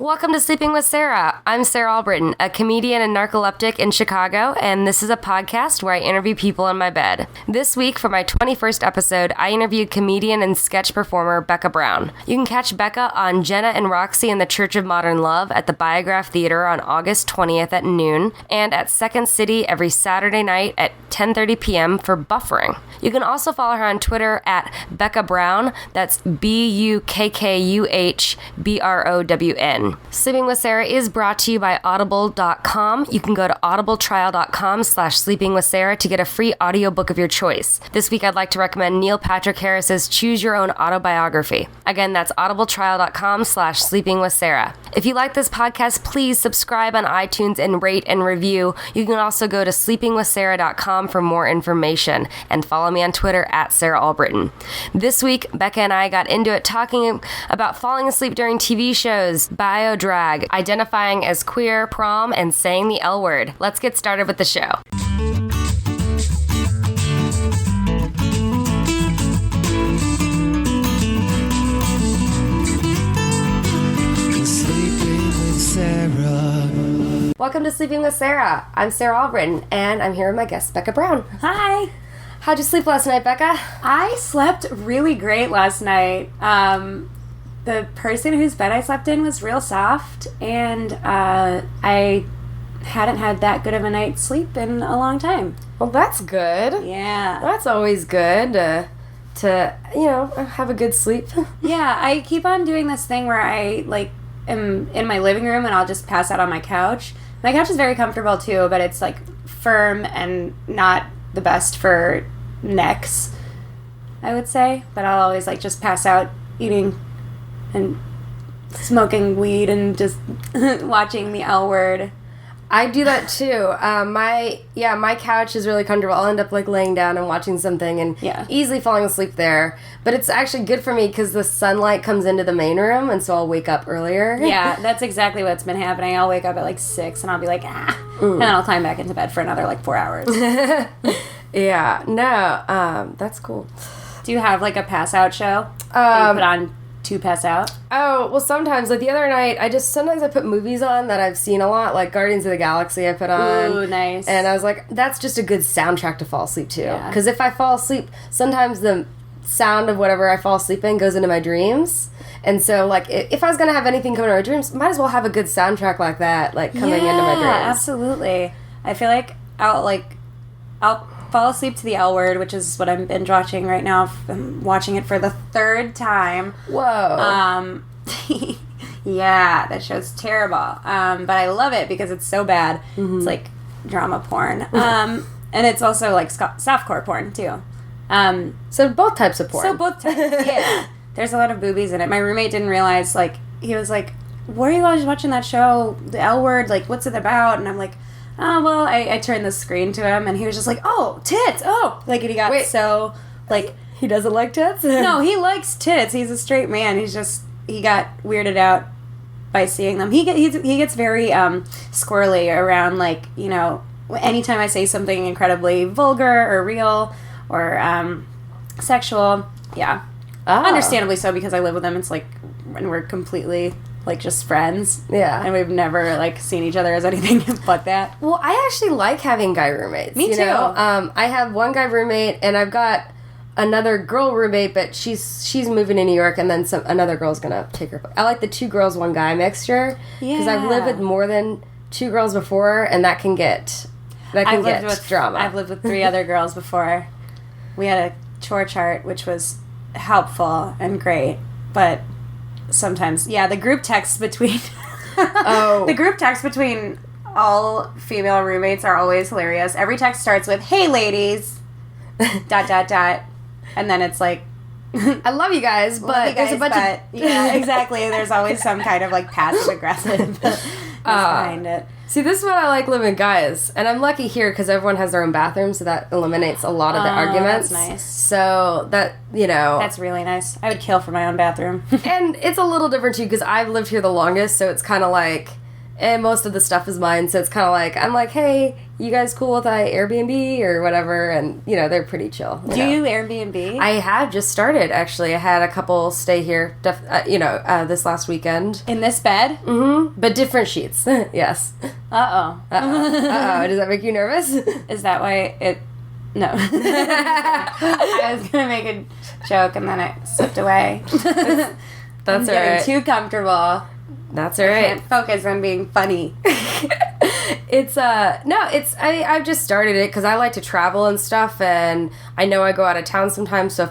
Welcome to Sleeping with Sarah. I'm Sarah Albritton, a comedian and narcoleptic in Chicago, and this is a podcast where I interview people in my bed. This week, for my 21st episode, I interviewed comedian and sketch performer Becca Brown. You can catch Becca on Jenna and Roxy in the Church of Modern Love at the Biograph Theater on August 20th at noon, and at Second City every Saturday night at 10:30 p.m. for Buffering. You can also follow her on Twitter at Becca Brown. That's BUKKUHBROWN. Sleeping with Sarah is brought to you by Audible.com. You can go to audibletrial.com/sleepingwithsarah to get a free audiobook of your choice. This week, I'd like to recommend Neil Patrick Harris's Choose Your Own Autobiography. Again, that's audibletrial.com/sleepingwithsarah. If you like this podcast, please subscribe on iTunes and rate and review. You can also go to sleepingwithsarah.com for more information and follow me on Twitter at Sarah Albritton. This week, Becca and I got into it talking about falling asleep during TV shows, bio-drag, identifying as queer, prom, and saying the L word. Let's get started with the show. Sleeping with Sarah. Welcome to Sleeping with Sarah. I'm Sarah Albritton, and I'm here with my guest, Becca Brown. Hi. How'd you sleep last night, Becca? I slept really great last night. The person whose bed I slept in was real soft, and I hadn't had that good of a night's sleep in a long time. Well, that's good. Yeah. That's always good to have a good sleep. Yeah, I keep on doing this thing where I, am in my living room and I'll just pass out on my couch. My couch is very comfortable, too, but it's, firm and not the best for necks, I would say. But I'll always, just pass out eating and smoking weed and just watching the L word. I do that too. My couch is really comfortable. I'll end up laying down and watching something and easily falling asleep there. But it's actually good for me because the sunlight comes into the main room, and so I'll wake up earlier. Yeah, that's exactly what's been happening. I'll wake up at 6 and I'll be and then I'll climb back into bed for another 4 hours. Yeah, no, that's cool. Do you have a pass out show that you put on to pass out? Oh, well, sometimes. The other night, sometimes I put movies on that I've seen a lot, like Guardians of the Galaxy I put on. Ooh, nice. And I was like, that's just a good soundtrack to fall asleep to. Because if I fall asleep, sometimes the sound of whatever I fall asleep in goes into my dreams. And so, if I was going to have anything come into my dreams, might as well have a good soundtrack like that, coming into my dreams. Yeah, absolutely. I feel like I'll fall asleep to the L word, which is what I'm binge watching right now. I'm watching it for the third time. Whoa. Yeah, that show's terrible. But I love it because it's so bad. Mm-hmm. It's drama porn. And it's also softcore porn too. So both types of porn. So both types, yeah. There's a lot of boobies in it. My roommate didn't realize, he was like, "Why are you guys watching that show, the L word? What's it about?" And I'm like, "Oh, well," I turned the screen to him, and he was just like, "Oh, tits, oh." And he got so, He doesn't like tits? No, he likes tits. He's a straight man. He got weirded out by seeing them. He gets very squirrely around, anytime I say something incredibly vulgar or real or sexual. Yeah. Oh. Understandably so, because I live with him. It's and we're completely just friends. Yeah. And we've never seen each other as anything but that. Well, I actually like having guy roommates. Me too. I have one guy roommate, and I've got another girl roommate, but she's moving to New York, and then another girl's gonna take her. I like the 2 girls, 1 guy mixture. Yeah. Because I've lived with more than 2 girls before, and that can get drama. I've lived with 3 other girls before. We had a chore chart, which was helpful and great, but sometimes, the group text between the group text between all female roommates are always hilarious. Every text starts with "Hey ladies," ... and then it's I love you guys, but there's a bunch of yeah, exactly. There's always some kind of passive aggressive behind it. See, this is what I like living with guys, and I'm lucky here because everyone has their own bathroom, so that eliminates a lot of the arguments. That's nice. So that that's really nice. I would kill for my own bathroom. And it's a little different too because I've lived here the longest, so it's kind of And most of the stuff is mine, so it's kind of like, I'm like, hey, you guys cool with Airbnb or whatever? And, they're pretty chill. Do you Airbnb? I have just started, actually. I had a couple stay here, this last weekend. In this bed? Mm-hmm. But different sheets. Yes. Uh-oh. Uh-oh. Does that make you nervous? Is that why it... No. I was going to make a joke, and then it slipped away. That's all right. Too comfortable. That's all right. I can't focus on being funny. I've just started it because I like to travel and stuff, and I know I go out of town sometimes, so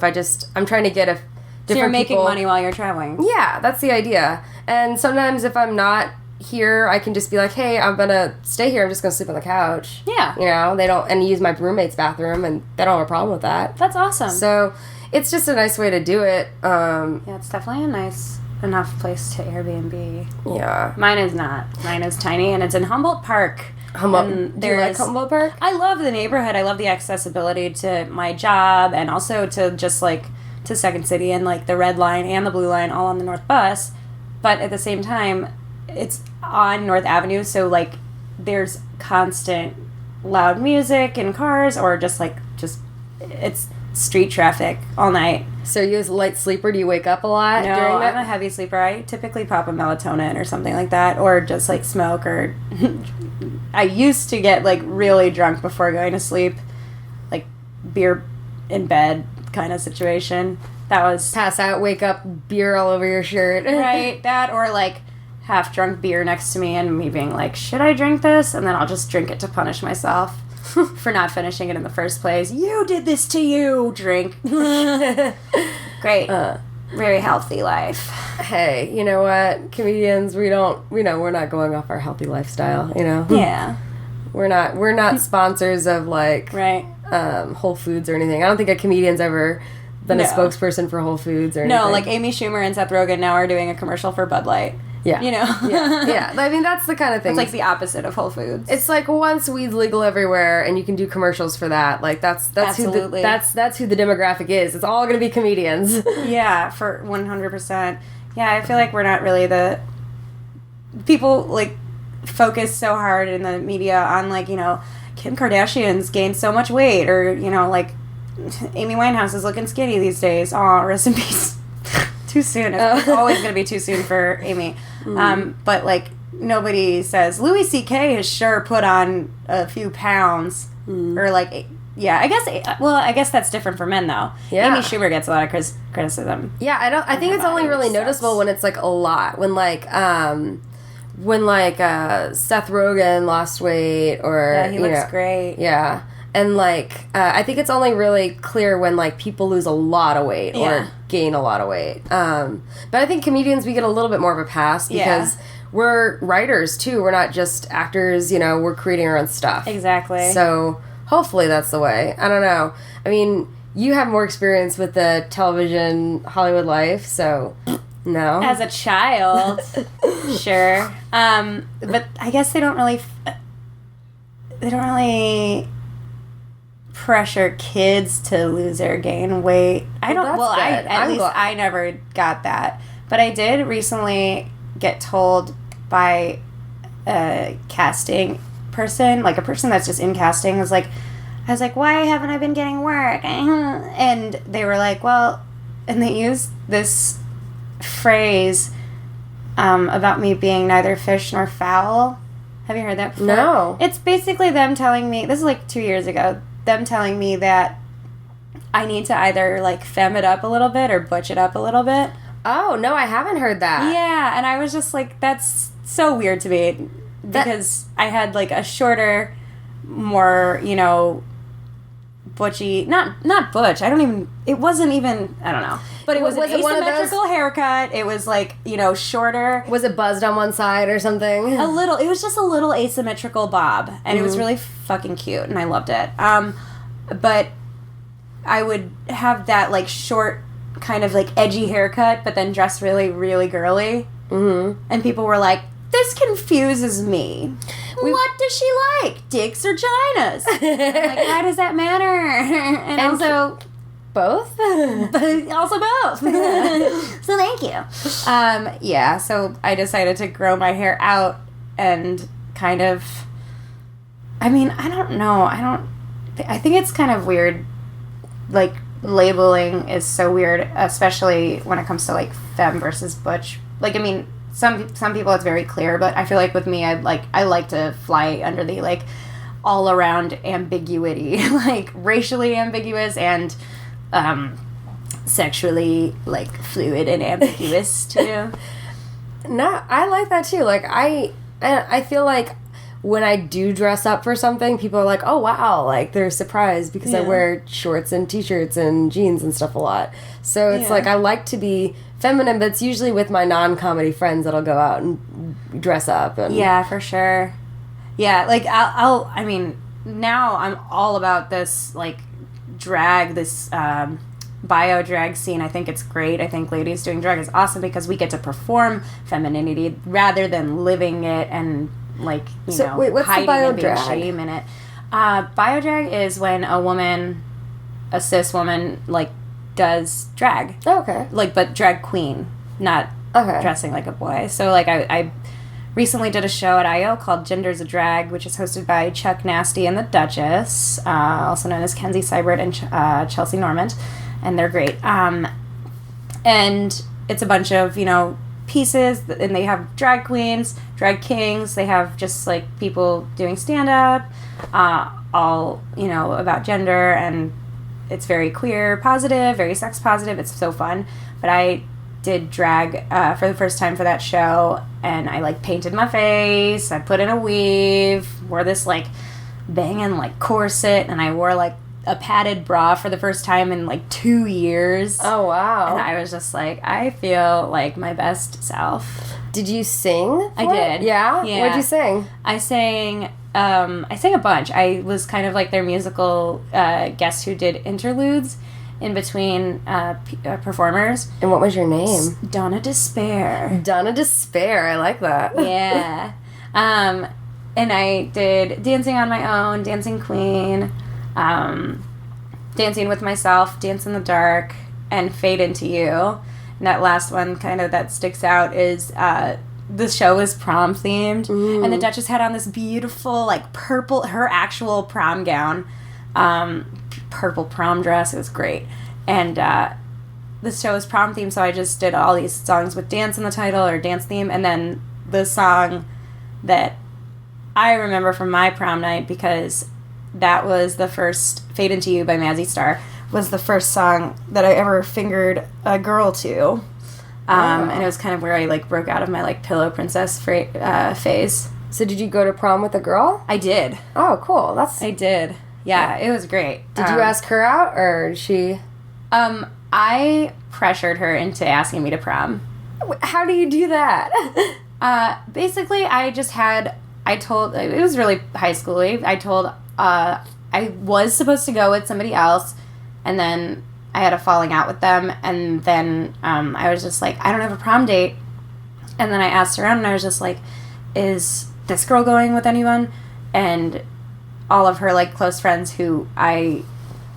I'm trying to get different So you're making people. money while you're traveling. Yeah, that's the idea. And sometimes if I'm not here, I can just be like, hey, I'm gonna stay here, I'm just gonna sleep on the couch. Yeah. They don't, and use my roommate's bathroom, and they don't have a problem with that. That's awesome. So it's just a nice way to do it. Yeah, it's definitely a nice enough place to Airbnb. Yeah. Mine is not. Mine is tiny, and it's in Humboldt Park. Do you like Humboldt Park? I love the neighborhood. I love the accessibility to my job, and also to just to Second City and the Red Line and the Blue Line all on the North Bus. But at the same time, it's on North Avenue, so there's constant loud music and cars, or just it's street traffic all night. So you as a light sleeper, do you wake up a lot No, during that? I'm a heavy sleeper. I typically pop a melatonin or something like that, or just smoke, or I used to get really drunk before going to sleep, beer in bed kind of situation. That was Pass out, wake up, beer all over your shirt. right. That, or half drunk beer next to me and me being like, should I drink this? And then I'll just drink it to punish myself for not finishing it in the first place. You did this to you. Drink. Great. Very healthy life. Hey, you know what? Comedians, we're not going off our healthy lifestyle, Yeah. We're not sponsors of Right. Whole Foods or anything. I don't think a comedian's ever been a No. spokesperson for Whole Foods or anything. No, Amy Schumer and Seth Rogen now are doing a commercial for Bud Light. Yeah. Yeah. I mean, that's the kind of thing. It's the opposite of Whole Foods. It's once weed's legal everywhere, and you can do commercials for that. That's Absolutely. that's who the demographic is. It's all gonna be comedians. Yeah, for 100%. Yeah, I feel we're not really the people focus so hard in the media on Kim Kardashian's gained so much weight, or Amy Winehouse is looking skinny these days. Aw, rest in peace. Too soon. It's always going to be too soon for Amy. But nobody says Louis C.K. has sure put on a few pounds, or yeah. I guess that's different for men though. Yeah. Amy Schumer gets a lot of criticism. Yeah, I think it's only really noticeable when it's a lot. When Seth Rogen lost weight, or Yeah, he looks great. Yeah. And I think it's only really clear when people lose a lot of weight or gain a lot of weight. But I think comedians, we get a little bit more of a pass because we're writers too. We're not just actors. We're creating our own stuff. Exactly. So hopefully that's the way. I don't know. I mean, you have more experience with the television Hollywood life, so no. As a child, sure. But I guess they don't really pressure kids to lose or gain weight. I never got that. But I did recently get told by a casting person, a person that's just in casting, I was like, why haven't I been getting work? And they were like, well, and they used this phrase about me being neither fish nor fowl. Have you heard that before? No. It's basically them telling me, this is 2 years ago, them telling me that I need to either femme it up a little bit or butch it up a little bit. Oh, no, I haven't heard that. Yeah, and I was just that's so weird to me because I had a shorter, more, butchy, not butch. It wasn't even, I don't know. But it was an asymmetrical haircut. It was shorter. Was it buzzed on one side or something? A little. It was just a little asymmetrical bob, and it was really fucking cute, and I loved it. But I would have that short, kind of edgy haircut, but then dress really, really girly. Mm-hmm. And people were like, "This confuses me. What does she like? Dicks or vaginas?" Why does that matter? And also both? But also both. So thank you. Yeah, so I decided to grow my hair out and kind of, I mean, I don't know. I think it's kind of weird. Like, labeling is so weird, especially when it comes to, like, femme versus butch. Like, I mean, some people it's very clear, but I feel like with me, I like to fly under the, like, all around ambiguity, like racially ambiguous and sexually, like, fluid and ambiguous too. No, I like that too. Like, I feel like when I do dress up for something, people are like, oh wow, like they're surprised because I wear shorts and t-shirts and jeans and stuff a lot. So it's like I like to be feminine, but it's usually with my non-comedy friends that'll go out and dress up. And yeah, for sure. Yeah, like I mean, now I'm all about this, like, drag, this bio drag scene. I think it's great. I think ladies doing drag is awesome because we get to perform femininity rather than living it and, like, you know, wait, what's hiding the bio and being drag? shame in it. Bio drag is when a cis woman, like, does drag. Oh, okay. Like, but drag queen, not dressing like a boy. So, like, I recently did a show at I.O. called Gender's a Drag, which is hosted by Chuck Nasty and the Duchess, also known as Kenzie Seibert and Chelsea Normand, and they're great. And it's a bunch of, you know, pieces, and they have drag queens, drag kings, they have just, like, people doing stand-up, all, you know, about gender, and it's very queer positive, very sex positive. It's so fun. But I did drag for the first time for that show, and I, like, painted my face, I put in a weave, wore this, like, banging, like, corset, and I wore, like, a padded bra for the first time in, like, 2 years. Oh, wow. And I was just like, I feel like my best self. Did you sing? I did. Yeah? Yeah. What'd you sing? I sang a bunch. I was kind of like their musical guest who did interludes in between performers. And what was your name? Donna Despair. Donna Despair. I like that. Yeah. And I did Dancing on My Own, Dancing Queen, Dancing with Myself, Dance in the Dark, and Fade Into You. And that last one kind of that sticks out is the show was prom themed. Ooh. And the Duchess had on this beautiful, like, purple, her actual prom gown, purple prom dress. It was great. And this show was prom themed, so I just did all these songs with dance in the title or dance theme. And then the song that I remember from my prom night, because that was the first, Fade Into You by Mazzy Star, was the first song that I ever fingered a girl to. And it was kind of where I, like, broke out of my, like, pillow princess phase. So did you go to prom with a girl? I did. Oh, cool. I did. Yeah, it was great. Did you ask her out, or she... I pressured her into asking me to prom. How do you do that? Basically, it was really high school-y. I told, I was supposed to go with somebody else, and then I had a falling out with them, and then I was just like, I don't have a prom date. And then I asked around, and I was just like, is this girl going with anyone? And all of her, like, close friends who I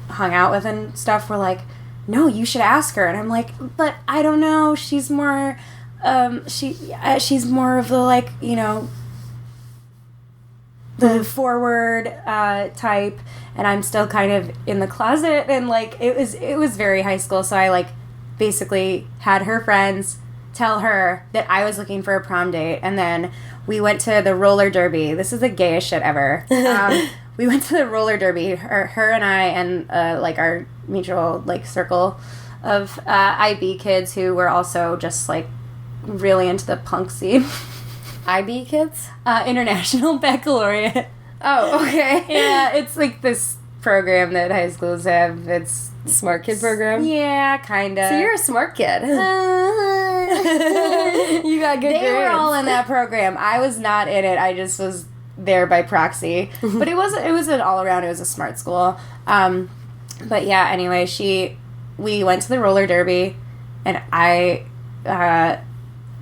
hung out with and stuff were like, no, you should ask her. And I'm like, but I don't know, she's more she's more of the, like, you know, the forward type, and I'm still kind of in the closet, and, like, it was very high school, so I, like, basically had her friends tell her that I was looking for a prom date, and then we went to the roller derby. This is the gayest shit ever. We went to the roller derby, her and I, and like, our mutual, like, circle of IB kids who were also just, like, really into the punk scene. IB kids? International Baccalaureate. Oh, okay. Yeah, it's, like, this program that high schools have. It's smart kid program? Yeah, kind of. So you're a smart kid. You got good grades. They were all in that program. I was not in it. I just was there by proxy. But it was an all-around, it was a smart school. But yeah, anyway, we went to the roller derby, and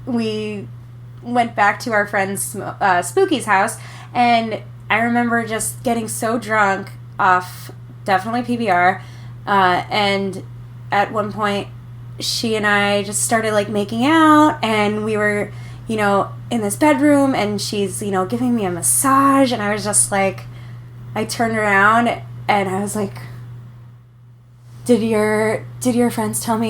we went back to our friend Spooky's house, and I remember just getting so drunk off definitely PBR, and at one point she and I just started, like, making out, and we were, you know, in this bedroom, and she's, you know, giving me a massage, and I was just like, I turned around, and I was like, did your friends tell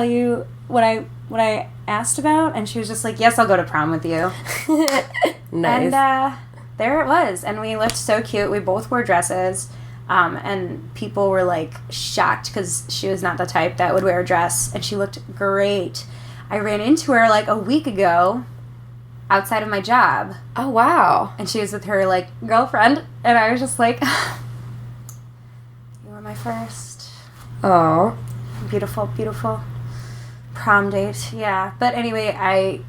you what I asked about? And she was just like, yes, I'll go to prom with you. Nice. And there it was, and we looked so cute. We both wore dresses, and people were like shocked because she was not the type that would wear a dress, and she looked great. I ran into her like a week ago outside of my job. Oh, wow. And she was with her like girlfriend, and I was just like, you were my first Oh. beautiful prom date. Yeah. But anyway, I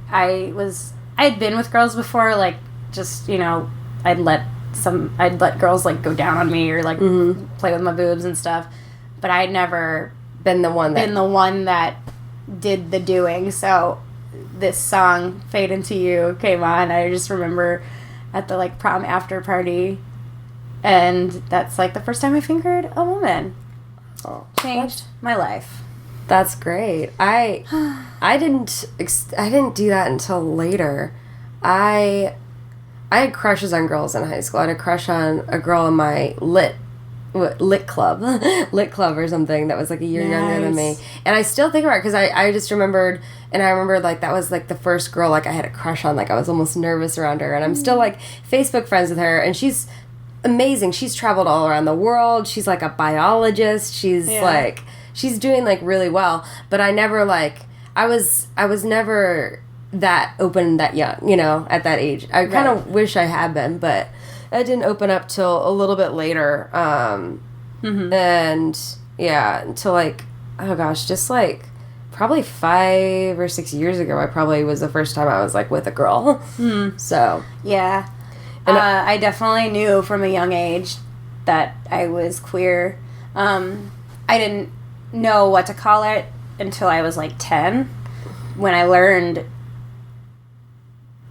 had been with girls before, like, just, you know, I'd let girls like go down on me or like play with my boobs and stuff, but I'd never Been the one that did the doing. So this song "Fade Into You" came on. I just remember at the like prom after party, and that's like the first time I fingered a woman. Oh, Changed my life. That's great. I didn't do that until later. I had crushes on girls in high school. I had a crush on a girl in my lit club or something that was like a year younger than me. And I still think about it because I just remembered, and I remember like that was like the first girl like I had a crush on. Like I was almost nervous around her, and I'm still like Facebook friends with her, and she's amazing. She's traveled all around the world. She's like a biologist. She's like, she's doing like really well, but I never like, I was never that open that young, you know, at that age. I kind of wish I had been, but it didn't open up till a little bit later. And yeah, until like, oh gosh, just like probably 5 or 6 years ago, I probably was the first time I was like with a girl. So yeah. And I definitely knew from a young age that I was queer. I didn't know what to call it until I was like 10, when I learned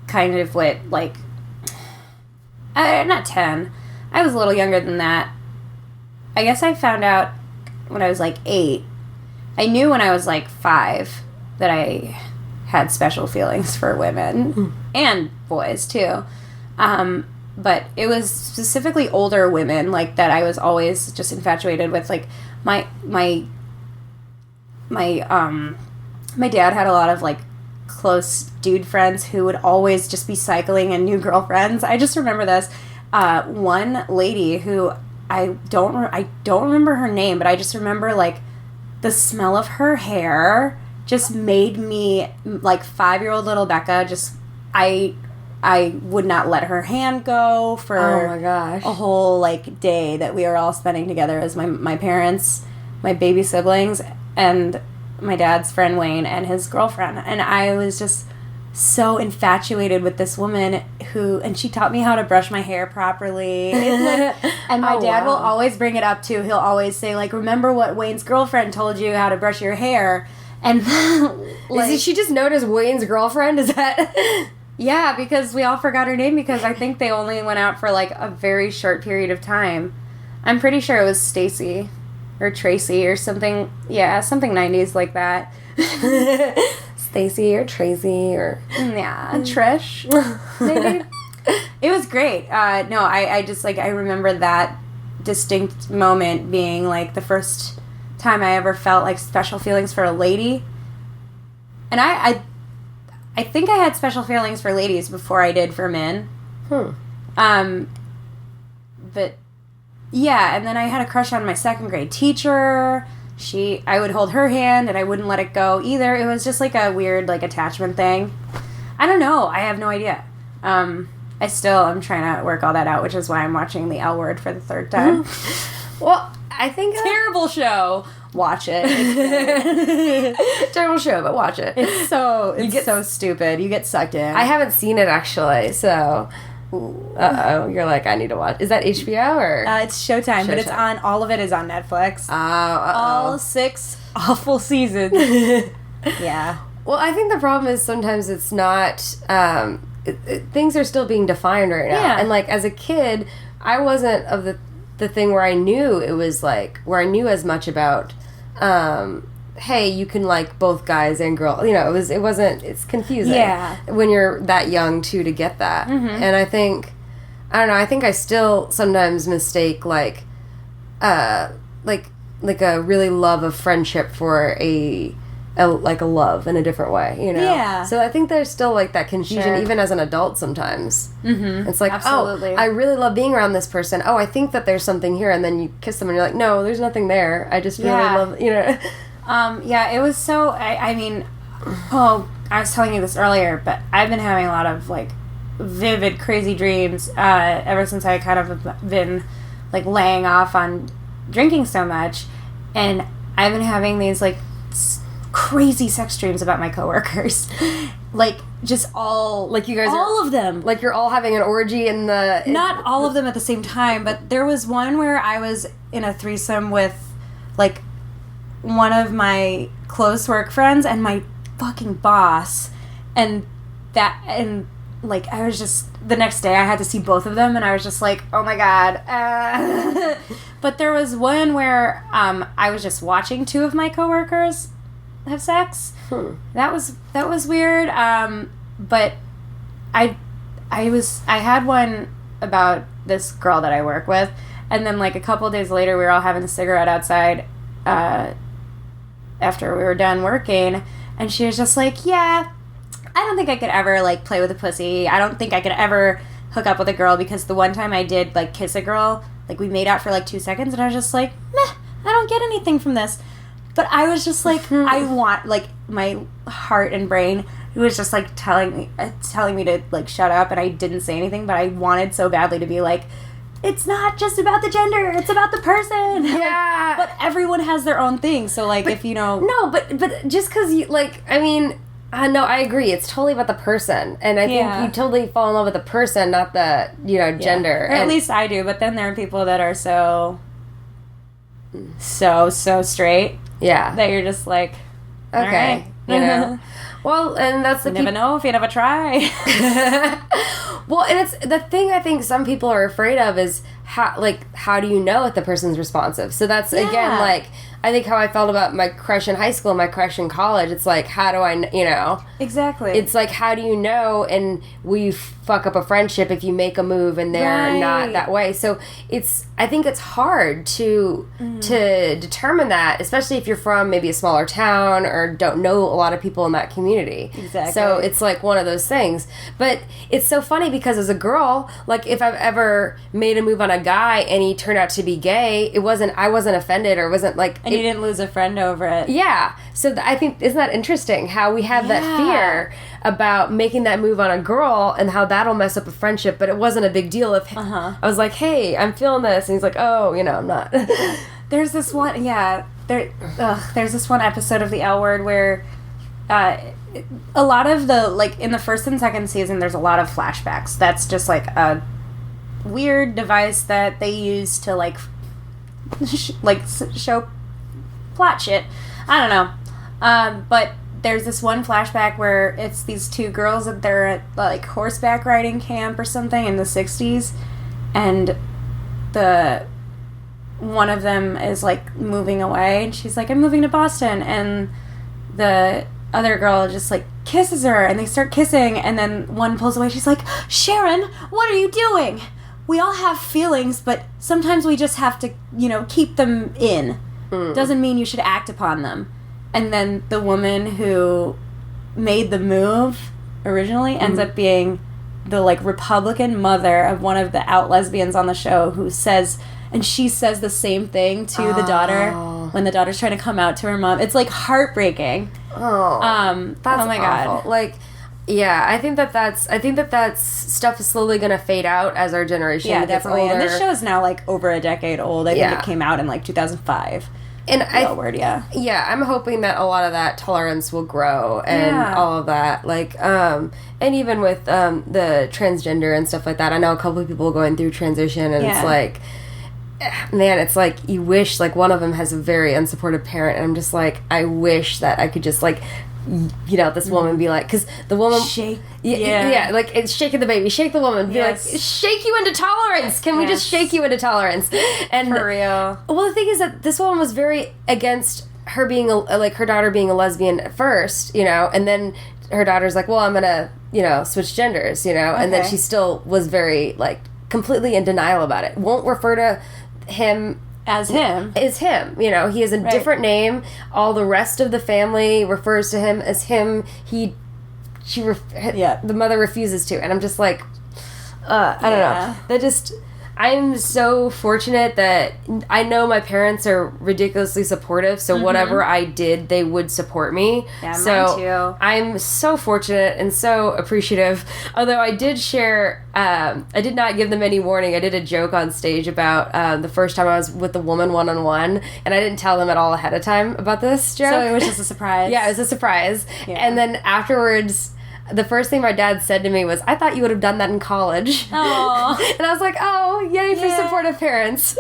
kind of what, like, not 10. I was a little younger than that. I guess I found out when I was like 8. I knew when I was like 5 that I had special feelings for women and boys too. But it was specifically older women, like, that I was always just infatuated with. Like my dad had a lot of like close dude friends who would always just be cycling and new girlfriends. I just remember this one lady who I don't remember her name, but I just remember like the smell of her hair just made me, like 5-year-old little Becca, just I would not let her hand go for oh my gosh, a whole like day that we were all spending together as my parents, my baby siblings, and my dad's friend Wayne and his girlfriend. And I was just so infatuated with this woman and she taught me how to brush my hair properly. And my dad will always bring it up too. He'll always say, like, remember what Wayne's girlfriend told you how to brush your hair? And like, did she just notice Wayne's girlfriend? Is that... Yeah, because we all forgot her name because I think they only went out for like a very short period of time. I'm pretty sure it was Stacy or Tracy or something. Yeah, something 90s like that. Stacy or Tracy or... Yeah, Trish, maybe. It was great. No, I just, like, I remember that distinct moment being, like, the first time I ever felt, like, special feelings for a lady. And I think I had special feelings for ladies before I did for men. But, yeah, and then I had a crush on my second grade teacher. I would hold her hand, and I wouldn't let it go either. It was just, like, a weird, like, attachment thing. I don't know. I have no idea. I'm trying to work all that out, which is why I'm watching The L Word for the third time. Well, I think... Terrible show. Watch it. Terrible show, but watch it. It's so stupid. You get sucked in. I haven't seen it, actually, so... Uh-oh, you're like, I need to watch. Is that HBO or? It's Showtime, but it's on, all of it is on Netflix. All 6 awful seasons. Yeah. Well, I think the problem is sometimes it's not, things are still being defined right now. Yeah. And, like, as a kid, I wasn't of the thing where I knew it was, like, where I knew as much about, hey, you can like both guys and girls. You know, it's confusing. Yeah. When you're that young too to get that. Mm-hmm. And I don't know, I think I still sometimes mistake like a really love of friendship for a love in a different way, you know? Yeah. So I think there's still like that confusion Sure. even as an adult sometimes. Mm-hmm. It's like, Absolutely. oh, I really love being around this person. Oh, I think that there's something here. And then you kiss them and you're like, no, there's nothing there. I just really love, you know? Yeah, it was so, I mean, I was telling you this earlier, but I've been having a lot of, like, vivid, crazy dreams ever since I kind of have been, like, laying off on drinking so much. And I've been having these, like, crazy sex dreams about my coworkers. Like, just all... Like you guys all of them. Like you're all having an orgy in the... Not all of them at the same time, but there was one where I was in a threesome with, like, one of my close work friends and my fucking boss. And like, I was just... The next day I had to see both of them and I was just like, oh my god. But there was one where I was just watching two of my coworkers have sex. That was weird. But I had one about this girl that I work with, and then like a couple days later we were all having a cigarette outside after we were done working, and she was just like, yeah, I don't think I could ever like play with a pussy. I don't think I could ever hook up with a girl, because the one time I did like kiss a girl, like we made out for like 2 seconds and I was just like, meh, I don't get anything from this. But I was just like, I want, like, my heart and brain, it was just, like, telling me to, like, shut up, and I didn't say anything, but I wanted so badly to be like, it's not just about the gender, it's about the person. Yeah. But everyone has their own thing, so, like, if you know... No, but just because you, like, I mean... no, I agree. It's totally about the person. And I think you totally fall in love with the person, not the, you know, gender. Or at least I do, but then there are people that are so straight. Yeah. That you're just like, okay, right. you know. Well, and that's the you never know if you never try. Well, and it's the thing I think some people are afraid of is how do you know if the person's responsive? So that's again like I think how I felt about my crush in high school and my crush in college. It's like, how do I, you know? Exactly. It's like, how do you know? And will you fuck up a friendship if you make a move and they're not that way? So I think it's hard to determine that, especially if you're from maybe a smaller town or don't know a lot of people in that community. Exactly. So it's like one of those things. But it's so funny because as a girl, like if I've ever made a move on a guy and he turned out to be gay, I wasn't offended or wasn't like... And you didn't lose a friend over it. Yeah. So I think, isn't that interesting how we have that fear about making that move on a girl and how that'll mess up a friendship, but it wasn't a big deal if I was like, hey, I'm feeling this. And he's like, oh, you know, I'm not. There's this one, there's this one episode of The L Word where a lot of the, like, in the first and second season, there's a lot of flashbacks. That's just, like, a weird device that they use to, like, show plot shit. I don't know. But there's this one flashback where it's these two girls that they're at, like, horseback riding camp or something in the 60s, and one of them is, like, moving away, and she's like, I'm moving to Boston, and the other girl just, like, kisses her, and they start kissing, and then one pulls away. She's like, Sharon, what are you doing? We all have feelings, but sometimes we just have to, you know, keep them in. Doesn't mean you should act upon them. And then the woman who made the move originally ends up being the, like, Republican mother of one of the out lesbians on the show, who says, and she says the same thing to the daughter when the daughter's trying to come out to her mom. It's, like, heartbreaking. That's oh my awful. God. Like, yeah, I think that stuff is slowly going to fade out as our generation gets definitely. older. And this show is now, like, over a decade old. I think it came out in, like, 2005. And I'm hoping that a lot of that tolerance will grow and all of that. Like, and even with the transgender and stuff like that, I know a couple of people going through transition, and it's like, man, it's like you wish, like, one of them has a very unsupportive parent, and I'm just like, I wish that I could just, like, you know, this woman be like, because the woman shake, like, it's shaking the baby, shake the woman, be like, shake you into tolerance. Can we just shake you into tolerance? And for real. Well, the thing is that this woman was very against her being her daughter being a lesbian at first, and then her daughter's like, well, I'm gonna, switch genders, and then she still was very, completely in denial about it. Won't refer to him as him. Is him, he has a different name. All the rest of the family refers to him as him. The mother refuses to, and I'm just like, I don't know. I'm so fortunate that I know my parents are ridiculously supportive, so whatever I did, they would support me. Yeah, so mine too. I'm so fortunate and so appreciative. Although I did share, I did not give them any warning. I did a joke on stage about the first time I was with a woman one-on-one, and I didn't tell them at all ahead of time about this joke. So it was just a surprise. Yeah, it was a surprise. Yeah. And then afterwards, the first thing my dad said to me was, I thought you would have done that in college. Aww. And I was like, oh, yay for supportive parents.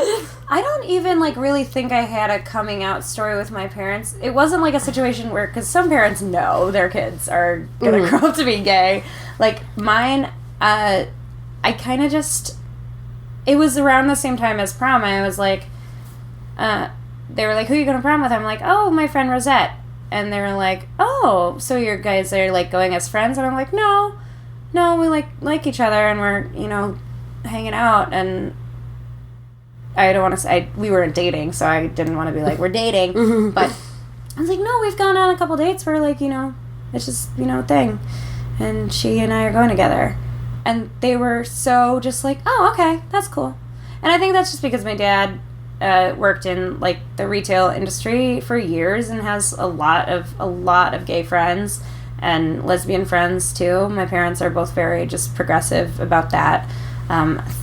I don't even, really think I had a coming out story with my parents. It wasn't, a situation where, because some parents know their kids are going to grow up to be gay. Mine, I kind of just, it was around the same time as prom. I was like, they were like, who are you going to prom with? I'm like, oh, my friend Rosette. And they were like, oh, so your guys are, going as friends? And I'm like, no, we like each other, and we're, hanging out. And I don't want to say, we weren't dating, so I didn't want to be like, we're dating. But I was like, no, we've gone on a couple dates where, it's just, a thing. And she and I are going together. And they were so just like, oh, okay, that's cool. And I think that's just because my dad worked in the retail industry for years and has a lot of gay friends and lesbian friends too. My parents are both very just progressive about that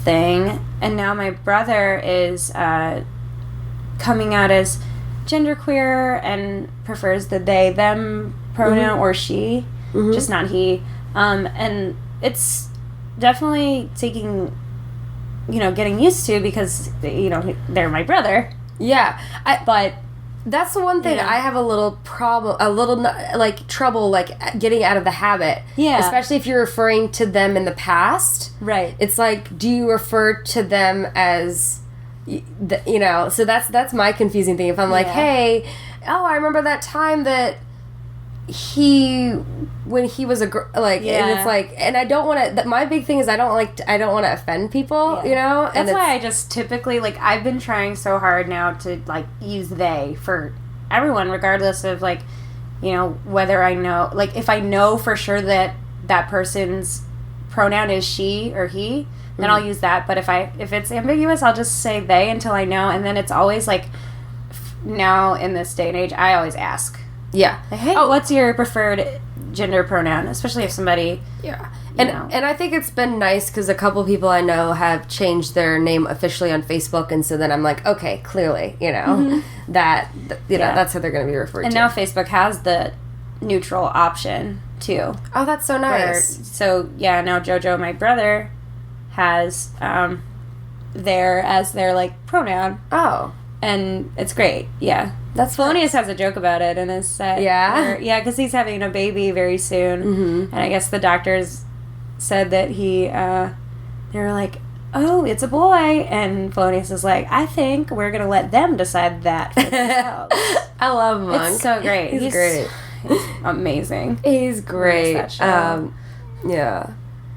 thing. And now my brother is coming out as genderqueer and prefers the they them pronoun or she, just not he. And it's definitely taking getting used to, because, they're my brother. Yeah. But that's the one thing I have a little problem, trouble, getting out of the habit. Yeah. Especially if you're referring to them in the past. Right. It's do you refer to them as, so that's my confusing thing. If I'm hey, I remember that time that when he was a girl, and it's and I don't want to, my big thing is I don't want to offend people, and that's why I just typically, I've been trying so hard now to, use they for everyone, regardless of, whether I know, if I know for sure that that person's pronoun is she or he, then I'll use that, but if it's ambiguous, I'll just say they until I know, and then it's always, now in this day and age, I always ask. Yeah. Hey, what's your preferred gender pronoun? Especially if somebody... Yeah. And I think it's been nice because a couple people I know have changed their name officially on Facebook, and so then I'm like, okay, clearly, that's how they're going to be referred to. And now Facebook has the neutral option, too. Oh, that's so nice. So, now JoJo, my brother, has their as their, pronoun. Oh. And it's great, yeah. That's Felonious has a joke about it in his set. Yeah? Because he's having a baby very soon. Mm-hmm. And I guess the doctors said that they were like, oh, it's a boy. And Felonious is like, I think we're going to let them decide that for themselves. I love Monk. It's so great. He's great. He's amazing. He's great. That show. Yeah.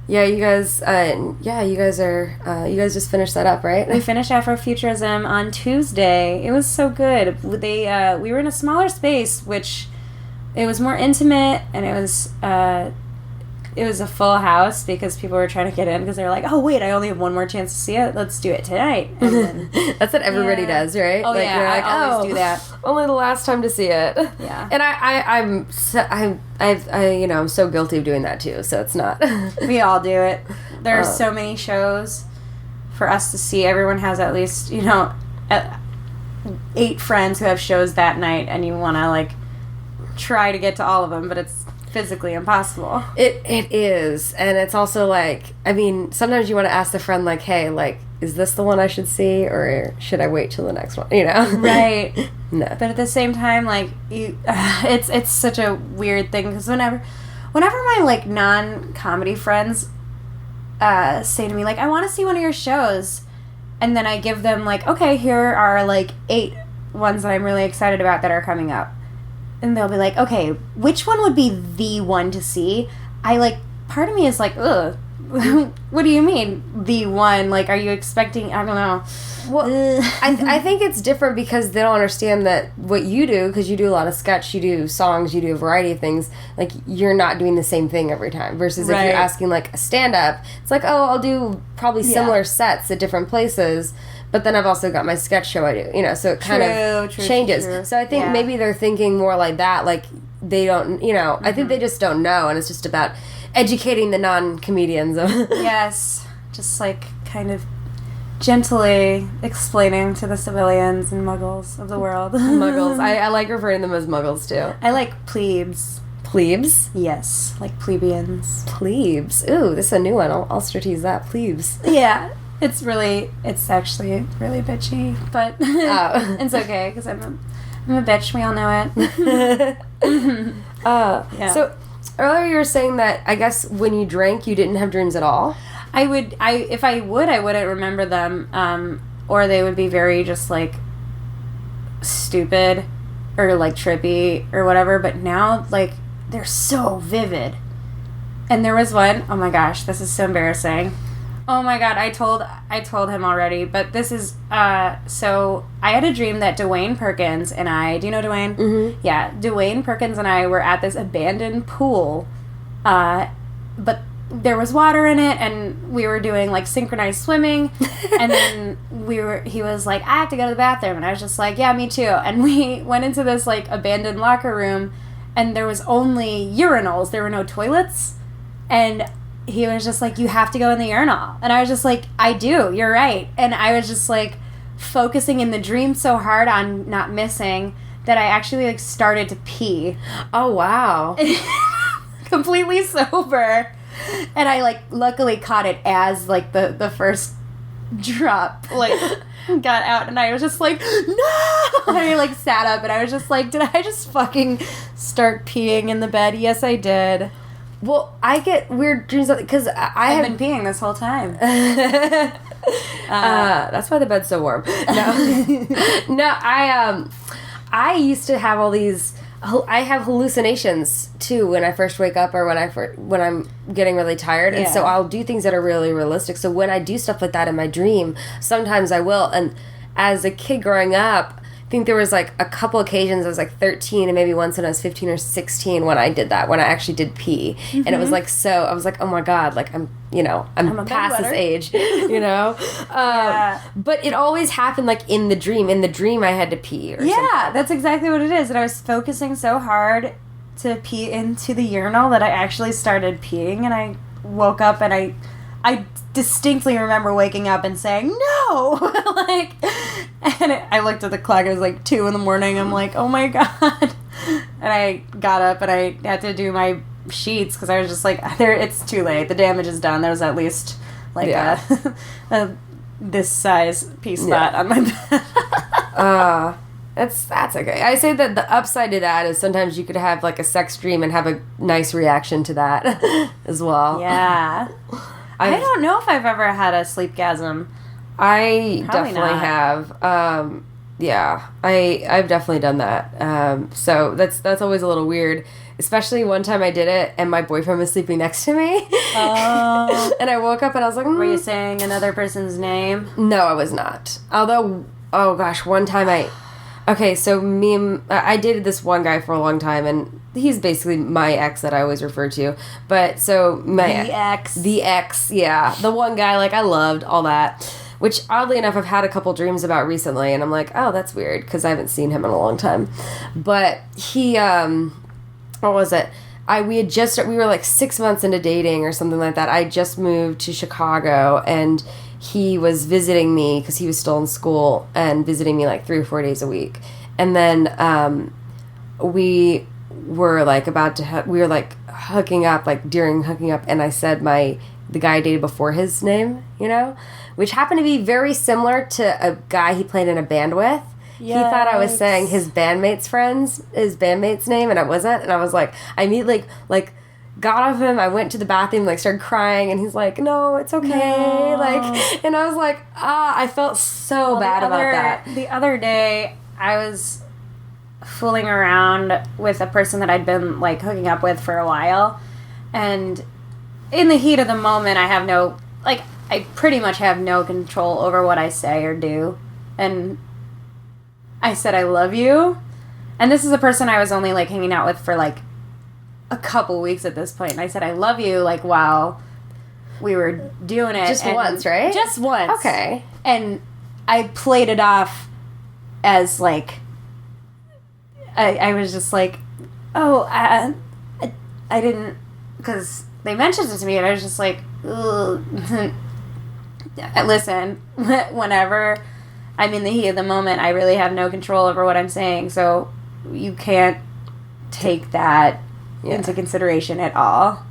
Yeah, you guys just finished that up, right? We finished Afrofuturism on Tuesday. It was so good. We were in a smaller space, which it was more intimate, and it was a full house because people were trying to get in because they were like, oh wait, I only have one more chance to see it. Let's do it tonight. And then, that's what everybody does, right? Oh yeah, you're I always do that. Only the last time to see it. Yeah. And I'm so guilty of doing that too. So it's not. We all do it. There are so many shows for us to see. Everyone has at least 8 friends who have shows that night, and you want to try to get to all of them, but it's physically impossible. It is, and it's also sometimes you want to ask the friend hey, is this the one I should see, or should I wait till the next one? Right. No. But at the same time, it's such a weird thing because whenever my non-comedy friends say to me I want to see one of your shows, and then I give them okay, here are 8 ones that I'm really excited about that are coming up. And they'll be like, okay, which one would be the one to see? Part of me is like, ugh. What do you mean, the one? Like, are you expecting, I don't know. Well, I think it's different because they don't understand that what you do, because you do a lot of sketch, you do songs, you do a variety of things, like, you're not doing the same thing every time. Versus if you're asking, like, a stand-up, it's like, oh, I'll do probably similar sets at different places, but then I've also got my sketch show I do, so it kind of changes. True. So I think maybe they're thinking more like that, like, they don't, I think they just don't know, and it's just about educating the non-comedians. Yes. Just, like, kind of gently explaining to the civilians and muggles of the world. Muggles. I like referring to them as muggles, too. I like plebes. Plebes? Yes. Like plebeians. Plebes. Ooh, this is a new one. I'll start to use that. Plebes. Yeah. It's actually really bitchy, but it's okay, because I'm a bitch. We all know it. So, earlier you were saying that, I guess, when you drank, you didn't have dreams at all? If I wouldn't remember them, or they would be very just, like, stupid, or, like, trippy, or whatever, but now, like, they're so vivid. And there was one, oh my gosh, this is so embarrassing. Oh my god, I told him already, but this is, so I had a dream that Dwayne Perkins and I, do you know Dwayne? Mm-hmm. Yeah, Dwayne Perkins and I were at this abandoned pool, but there was water in it, and we were doing, like, synchronized swimming, and then he was like, I have to go to the bathroom, and I was just like, yeah, me too, and we went into this, like, abandoned locker room, and there was only urinals, there were no toilets, and he was just like, you have to go in the urinal. And I was just like, I do, you're right. And I was just, like, focusing in the dream so hard on not missing that I actually, like, started to pee. Oh, wow. Completely sober. And I, like, luckily caught it as, like, the first drop, like, got out. And I was just like, no! And I, like, sat up, and I was just like, did I just fucking start peeing in the bed? Yes, I did. Well, I get weird dreams because I've been peeing this whole time. That's why the bed's so warm. No, no. I used to have all these. I have hallucinations too when I first wake up or when I'm getting really tired, and so I'll do things that are really realistic. So when I do stuff like that in my dream, sometimes I will. And as a kid growing up, I think there was, like, a couple occasions I was, like, 13 and maybe once when I was 15 or 16 when I did that, when I actually did pee. Mm-hmm. And it was, like, so, I was like, oh my god, like, I'm past this age, But it always happened, like, in the dream. In the dream I had to pee or something. Yeah, that's exactly what it is. And I was focusing so hard to pee into the urinal that I actually started peeing, and I woke up, and I distinctly remember waking up and saying, no! Like, and I looked at the clock, it was like 2 a.m. I'm like, oh my god. And I got up, and I had to do my sheets, because I was just like, it's too late, the damage is done. There was at least, like, a this size pee spot on my bed. That's okay. I say that the upside to that is sometimes you could have, like, a sex dream and have a nice reaction to that as well. Yeah. I don't know if I've ever had a sleepgasm. I Probably definitely have. Yeah, I've definitely done that. So that's always a little weird. Especially one time I did it, and my boyfriend was sleeping next to me. Oh. And I woke up, and I was like, Were you saying another person's name? No, I was not. Although, oh gosh, one time Okay, so I dated this one guy for a long time, and he's basically my ex that I always refer to. But so the ex, yeah, the one guy, like, I loved all that, which oddly enough I've had a couple dreams about recently, and I'm like, oh, that's weird because I haven't seen him in a long time. But he, what was it? We were like 6 months into dating or something like that. I just moved to Chicago, and he was visiting me because he was still in school and visiting me like 3 or 4 days a week. And then we were like we were like hooking up, like during hooking up, and I said the guy I dated before his name, which happened to be very similar to a guy he played in a band with. Yikes. He thought I was saying his bandmate's name, and I wasn't. And I was like, I immediately like got off him, I went to the bathroom, like, started crying, and he's like, no, it's okay, no. Like, and I was like, I felt so bad about that. The other day, I was fooling around with a person that I'd been, like, hooking up with for a while. And in the heat of the moment, I pretty much have no control over what I say or do. And I said, I love you. And this is a person I was only, like, hanging out with for, like, a couple weeks at this point. And I said, I love you, like, while we were doing it. Just once, right? Just once. Okay. And I played it off as, like, I was just like, oh, I didn't, because they mentioned it to me, and I was just like, ugh. Listen, whenever I'm in the heat of the moment, I really have no control over what I'm saying, so you can't take that into consideration at all.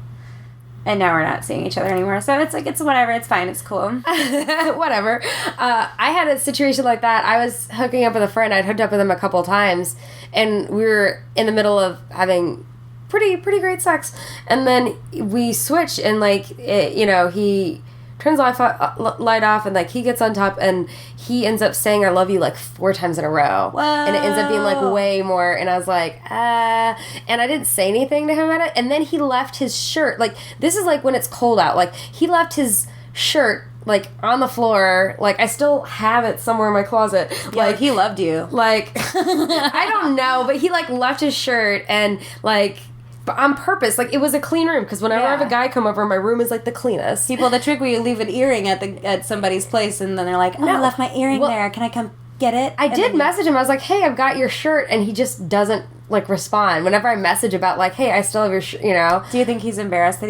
And now we're not seeing each other anymore, so it's like, it's whatever, it's fine, it's cool. Whatever. I had a situation like that. I was hooking up with a friend. I'd hooked up with him a couple of times, and we were in the middle of having pretty great sex, and then we switch, and, like, he turns the light off, and, like, he gets on top, and he ends up saying I love you, like, 4 times in a row. Whoa. And it ends up being, like, way more, and I was like, and I didn't say anything to him about it, and then he left his shirt, like, this is, like, when it's cold out, like, he left his shirt, like, on the floor, like, I still have it somewhere in my closet. Yeah, like, he loved you. Like, I don't know, but he, like, left his shirt, and, like, but on purpose, like, it was a clean room, because whenever I have a guy come over, my room is, like, the cleanest. People, the trick where you leave an earring at somebody's place, and then they're like, oh, I left my earring there, can I come get it? I did message him, I was like, hey, I've got your shirt, and he just doesn't, like, respond. Whenever I message about, like, hey, I still have your shirt, you know. Do you think he's embarrassed that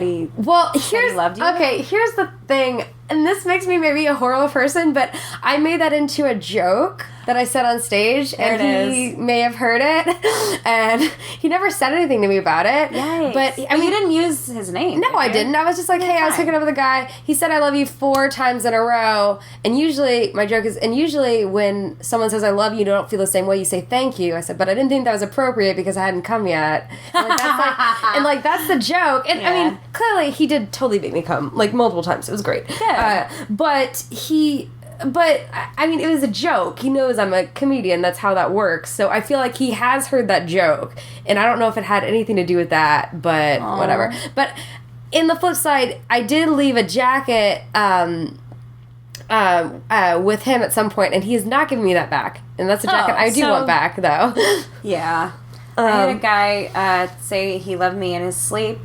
he loved you? Okay, here's the thing, and this makes me maybe a horrible person, but I made that into a joke that I said on stage, and he may have heard it, and he never said anything to me about it. Yikes. But I mean, you didn't use his name. No, I didn't. I was just like, hey, I was hooking up with a guy. He said I love you 4 times in a row, and usually my joke is, and usually when someone says I love you, you don't feel the same way. You say thank you. I said, but I didn't think that was appropriate because I hadn't come yet. And that's the joke. And I mean, clearly he did totally make me come, like, multiple times. It was great. Yeah. But, I mean, it was a joke. He knows I'm a comedian. That's how that works. So I feel like he has heard that joke. And I don't know if it had anything to do with that, but whatever. But in the flip side, I did leave a jacket with him at some point, and he has not given me that back. And that's a jacket I do want back, though. Yeah. I had a guy say he loved me in his sleep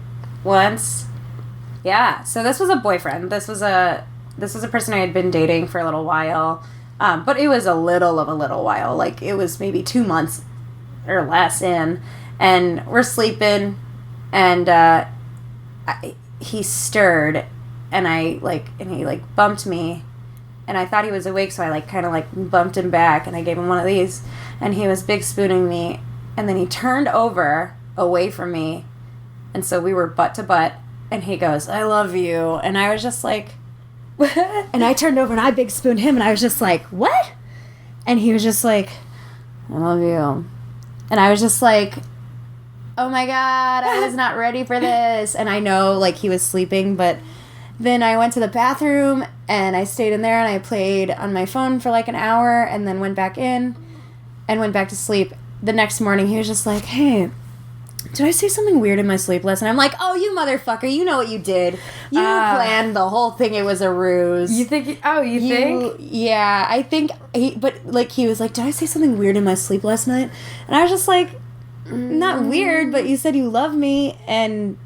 once. Yeah. So this was a boyfriend. This was a person I had been dating for a little while, but it was a little while. Like, it was maybe 2 months or less in, and we're sleeping, and he stirred, and he bumped me, and I thought he was awake, so I kind of bumped him back, and I gave him one of these, and he was big spooning me, and then he turned over away from me, and so we were butt to butt, and he goes, I love you, and I was just like, and I turned over and I big spooned him, and I was just like, what? And he was just like, I love you. And I was just like, oh my God, I was not ready for this. And I know, like, he was sleeping, but then I went to the bathroom and I stayed in there and I played on my phone for like an hour and then went back in and went back to sleep. The next morning he was just like, hey, did I say something weird in my sleep last night? I'm like, oh, you motherfucker, you know what you did. You planned the whole thing. It was a ruse. You think? Oh, you think? Yeah, I think he was like, did I say something weird in my sleep last night? And I was just like, not weird, but you said you love me, and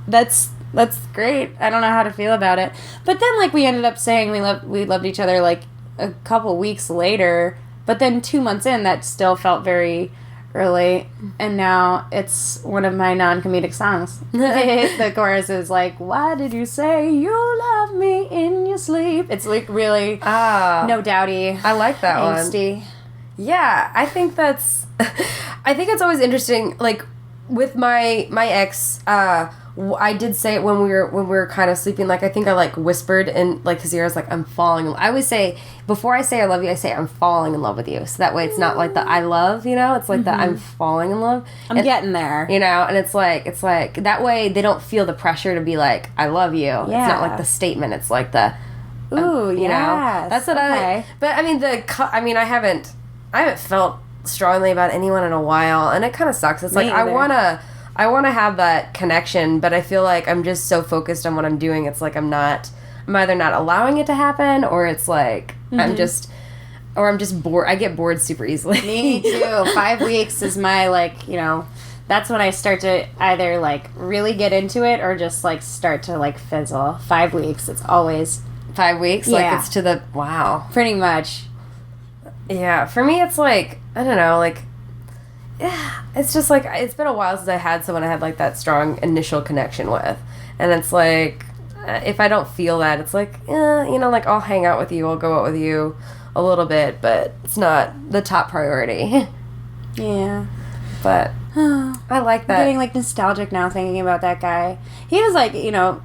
that's great. I don't know how to feel about it. But then, like, we ended up saying we loved each other, like, a couple weeks later, but then 2 months in, that still felt very early, and now it's one of my non-comedic songs. The chorus is like, why did you say you love me in your sleep? It's like really no doubty. I like that angsty one. Yeah, I think that's I think it's always interesting, like with my ex, I did say it when we were kind of sleeping, like I think I like whispered in like his ear, I was like, I'm falling. I always say, before I say I love you, I say I'm falling in love with you. So that way it's not like the I love, you know, it's like the I'm falling in love. I'm getting there. You know, and it's like that way they don't feel the pressure to be like, I love you. Yeah. It's not like the statement, it's like the Ooh, you know, that's what But I mean, I haven't felt strongly about anyone in a while, and it kind of sucks. It's like I wanna have that connection, but I feel like I'm just so focused on what I'm doing. It's like I'm either not allowing it to happen, or it's like I'm just bored. I get bored super easily. Me too. 5 weeks is my, like, you know, that's when I start to either, like, really get into it or just, like, start to, like, fizzle. 5 weeks. It's always 5 weeks. Yeah. Like, it's to the wow. Pretty much. Yeah. For me, it's like, I don't know, like, yeah, it's just like it's been a while since I had someone I had like that strong initial connection with, and it's like if I don't feel that, it's like you know, like I'll hang out with you, I'll go out with you a little bit, but it's not the top priority. Yeah, but I like that. I'm getting like nostalgic now thinking about that guy. He was like, you know,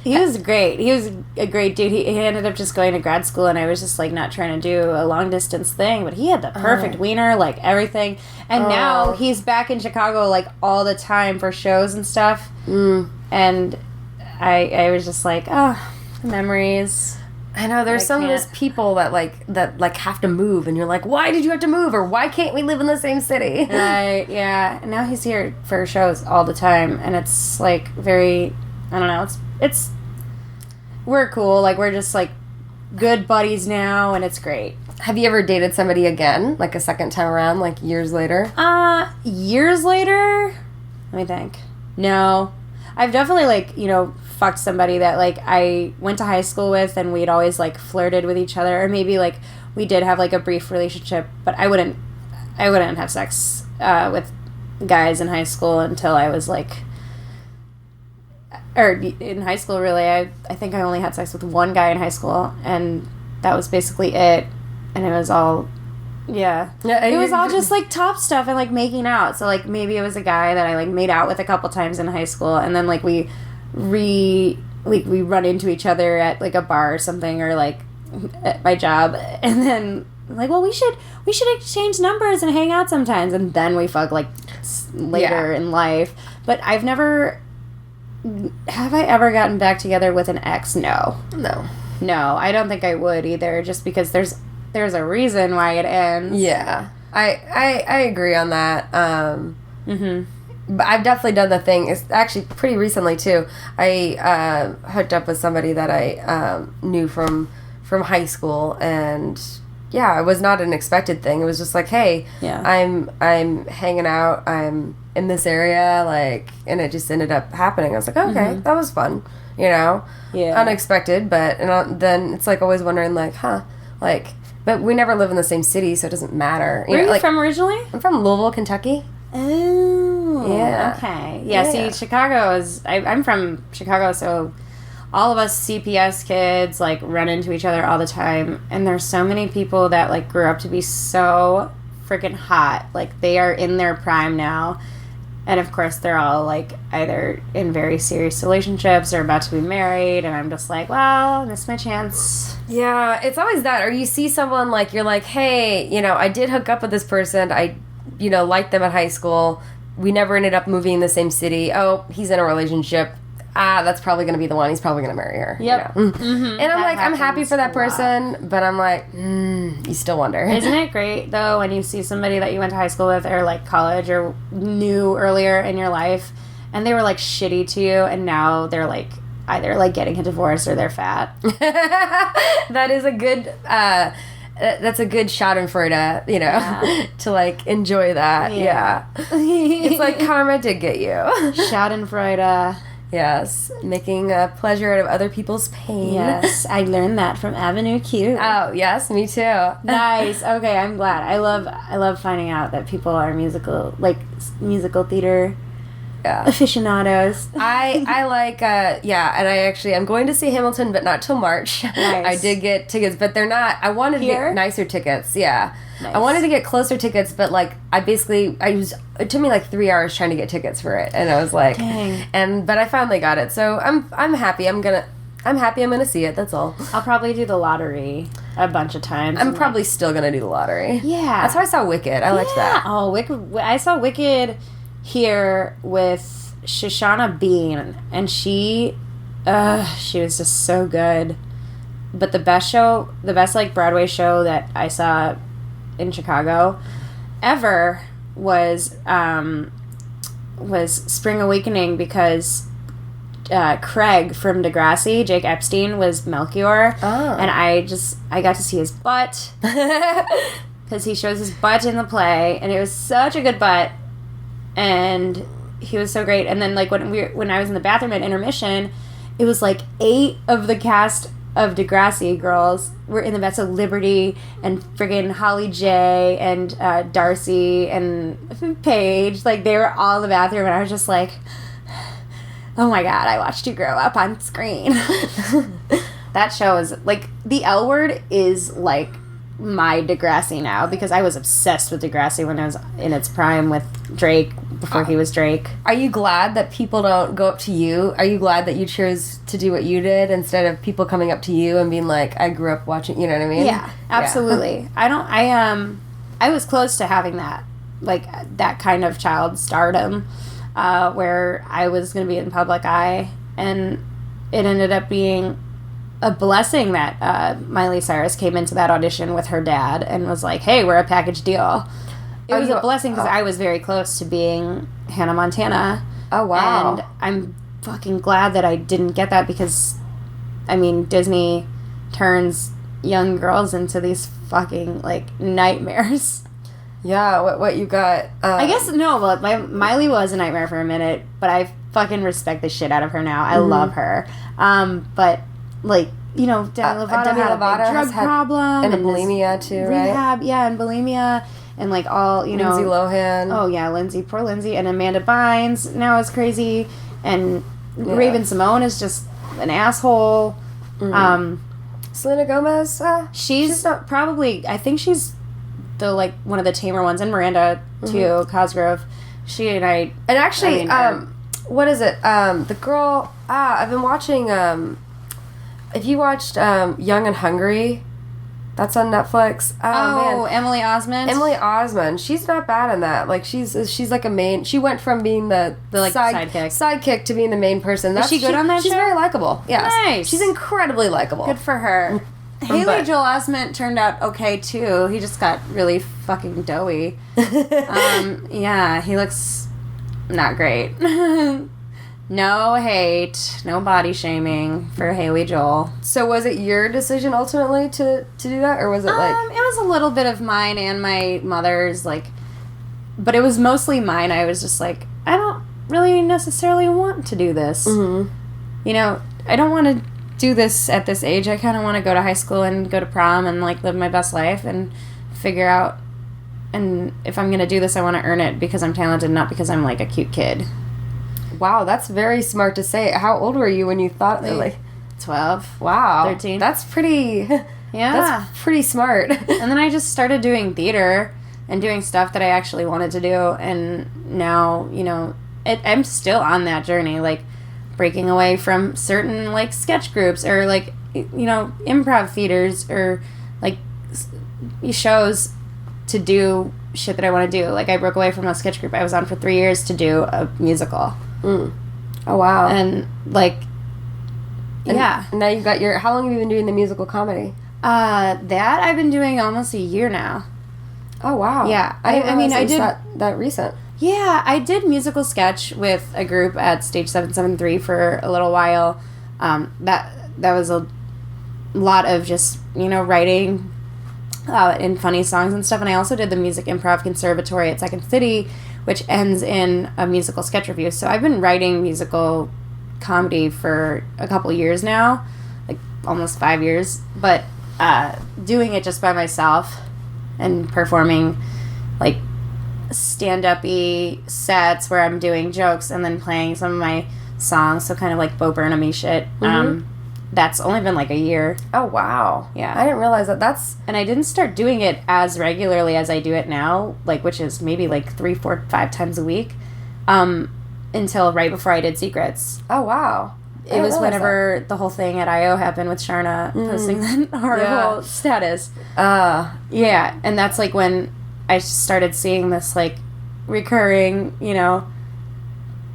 he was great. He was a great dude. He ended up just going to grad school, and I was just, like, not trying to do a long-distance thing. But he had the perfect wiener, like, everything. And now he's back in Chicago, like, all the time for shows and stuff. And I was just like, memories. I know, there's some of those people that have to move, and you're like, why did you have to move? Or why can't we live in the same city? Right, yeah. And now he's here for shows all the time, and it's, like, very... I don't know, we're cool, like, we're just, like, good buddies now, and it's great. Have you ever dated somebody again, like, a second time around, like, years later? Years later? Let me think. No. I've definitely, like, you know, fucked somebody that, like, I went to high school with, and we'd always, like, flirted with each other, or maybe, like, we did have, like, a brief relationship, but I wouldn't have sex with guys in high school until I was, like... Or in high school, really, I think I only had sex with one guy in high school, and that was basically it. And it was all, it was all just, like, top stuff and, like, making out. So, like, maybe it was a guy that I, like, made out with a couple times in high school, and then, like, we run into each other at, like, a bar or something, or, like, at my job, and then, like, well, we should exchange numbers and hang out sometimes, and then we fuck, like, later in life. But I've never... Have I ever gotten back together with an ex? No, I don't think I would either, just because there's a reason why it ends. Yeah, I agree on that. But I've definitely done the thing. It's actually pretty recently too. I hooked up with somebody that I knew from high school, and yeah, it was not an expected thing. It was just like, hey, I'm hanging out, I'm in this area, like, and it just ended up happening. I was like, okay, that was fun, you know, unexpected, but then it's like always wondering, like, like, but we never live in the same city, so it doesn't matter. Where are you like, from originally? I'm from Louisville, Kentucky. Oh, yeah, okay, yeah. See, Chicago is. I'm from Chicago, so all of us CPS kids, like, run into each other all the time, and there's so many people that, like, grew up to be so freaking hot. Like, they are in their prime now, and of course they're all, like, either in very serious relationships or about to be married, and I'm just like, well, this is my chance. Yeah, it's always that. Or you see someone, like, you're like, hey, you know, I did hook up with this person, I, you know, liked them at high school, we never ended up moving in the same city, oh, he's in a relationship, that's probably going to be the one. He's probably going to marry her. Yep. You know? And I'm like, I'm happy for that person, but I'm like, you still wonder. Isn't it great, though, when you see somebody that you went to high school with or, like, college or knew earlier in your life, and they were, like, shitty to you, and now they're, like, either, like, getting a divorce or they're fat. That is a good... that's a good schadenfreude, you know, to, like, enjoy that. Yeah. It's like karma did get you. Schadenfreude. Yes, making a pleasure out of other people's pain. Yes, I learned that from Avenue Q. Oh, yes, me too. Nice. Okay, I'm glad. I love finding out that people are musical theater aficionados. I like, and I'm going to see Hamilton, but not till March. Nice. I did get tickets, but they're not, I wanted to get nicer tickets, Nice. I wanted to get closer tickets, but, like, it took me, like, 3 hours trying to get tickets for it, and I was like, dang. But I finally got it, so I'm happy, I'm happy I'm gonna see it, that's all. I'll probably do the lottery a bunch of times. I'm probably still gonna do the lottery. Yeah. That's how I saw Wicked, I liked that. Oh, Wicked, I saw Wicked here with Shoshana Bean, and she was just so good. but the best like Broadway show that I saw in Chicago ever was Spring Awakening, because Craig from Degrassi, Jake Epstein, was Melchior. Oh. And I got to see his butt, because he shows his butt in the play, and it was such a good butt, and he was so great. And then like when I was in the bathroom at intermission, it was like 8 of the cast of Degrassi girls were in the bath. So Liberty and friggin' Holly J and Darcy and Paige, like they were all in the bathroom, and I was just like, oh my god, I watched you grow up on screen. That show is like, the L Word is like my Degrassi now, because I was obsessed with Degrassi when I was in its prime with Drake, before he was Drake. Are you glad that people don't go up to you? Are you glad that you chose to do what you did instead of people coming up to you and being like, I grew up watching, you know what I mean? Yeah, absolutely. Yeah. I was close to having that, like that kind of child stardom, where I was going to be in public eye, and it ended up being a blessing that Miley Cyrus came into that audition with her dad and was like, hey, we're a package deal. It was a blessing, because I was very close to being Hannah Montana. Oh, wow. And I'm fucking glad that I didn't get that, because, I mean, Disney turns young girls into these fucking, like, nightmares. Yeah, what you got? I guess, no, well, Miley was a nightmare for a minute, but I fucking respect the shit out of her now. I love her. But, like, you know, Demi Lovato had a big drug problem. And bulimia, too, right? Rehab, yeah, and bulimia. And, like, all, you know... Lindsay Lohan. Oh, yeah, poor Lindsay. And Amanda Bynes now is crazy. And Raven Simone is just an asshole. Selena Gomez? She's probably... I think she's the, like, one of the tamer ones. And Miranda, too, Cosgrove. She and I... And actually, what is it? The girl... I've been watching... if you watched Young and Hungry... That's on Netflix. Oh, man. Emily Osment. Emily Osment. She's not bad in that. Like, she's like a main... She went from being the like sidekick to being the main person. Is she good on that show? She's very likable. Yes. Nice. She's incredibly likable. Good for her. Haley Joel Osment turned out okay, too. He just got really fucking doughy. Yeah, he looks not great. No hate, no body shaming for Haley Joel. So was it your decision ultimately to do that, or was it like... It was a little bit of mine and my mother's, like... But it was mostly mine. I was just like, I don't really necessarily want to do this. Mm-hmm. You know, I don't want to do this at this age. I kind of want to go to high school and go to prom and, like, live my best life and figure out... And if I'm going to do this, I want to earn it because I'm talented, not because I'm, like, a cute kid. Wow, that's very smart to say. How old were you when you thought that, like... 12. Wow. 13. That's pretty... Yeah. That's pretty smart. And then I just started doing theater and doing stuff that I actually wanted to do. And now, you know, I'm still on that journey, like, breaking away from certain, like, sketch groups or, like, you know, improv theaters or, like, shows to do shit that I want to do. Like, I broke away from a sketch group I was on for 3 years to do a musical. Mm. Oh, wow. And, like, yeah. Now you've got your... How long have you been doing the musical comedy? That I've been doing almost a year now. Oh, wow. Yeah. I mean, I did... that recent. Yeah, I did musical sketch with a group at Stage 773 for a little while. That was a lot of just, you know, writing and funny songs and stuff. And I also did the Music Improv Conservatory at Second City, which ends in a musical sketch review. So I've been writing musical comedy for a couple years now, like almost 5 years, but doing it just by myself and performing like stand-up-y sets where I'm doing jokes and then playing some of my songs, so kind of like Bo Burnham-y shit. Mm-hmm. That's only been like a year. Oh, wow. Yeah. I didn't realize that. And I didn't start doing it as regularly as I do it now, like, which is maybe like 3, 4, 5 times a week, until right before I did Secrets. Oh, wow. It was whenever the whole thing at I.O. happened with Sharna posting that horrible status. Yeah, and that's like when I started seeing this, like, recurring, you know,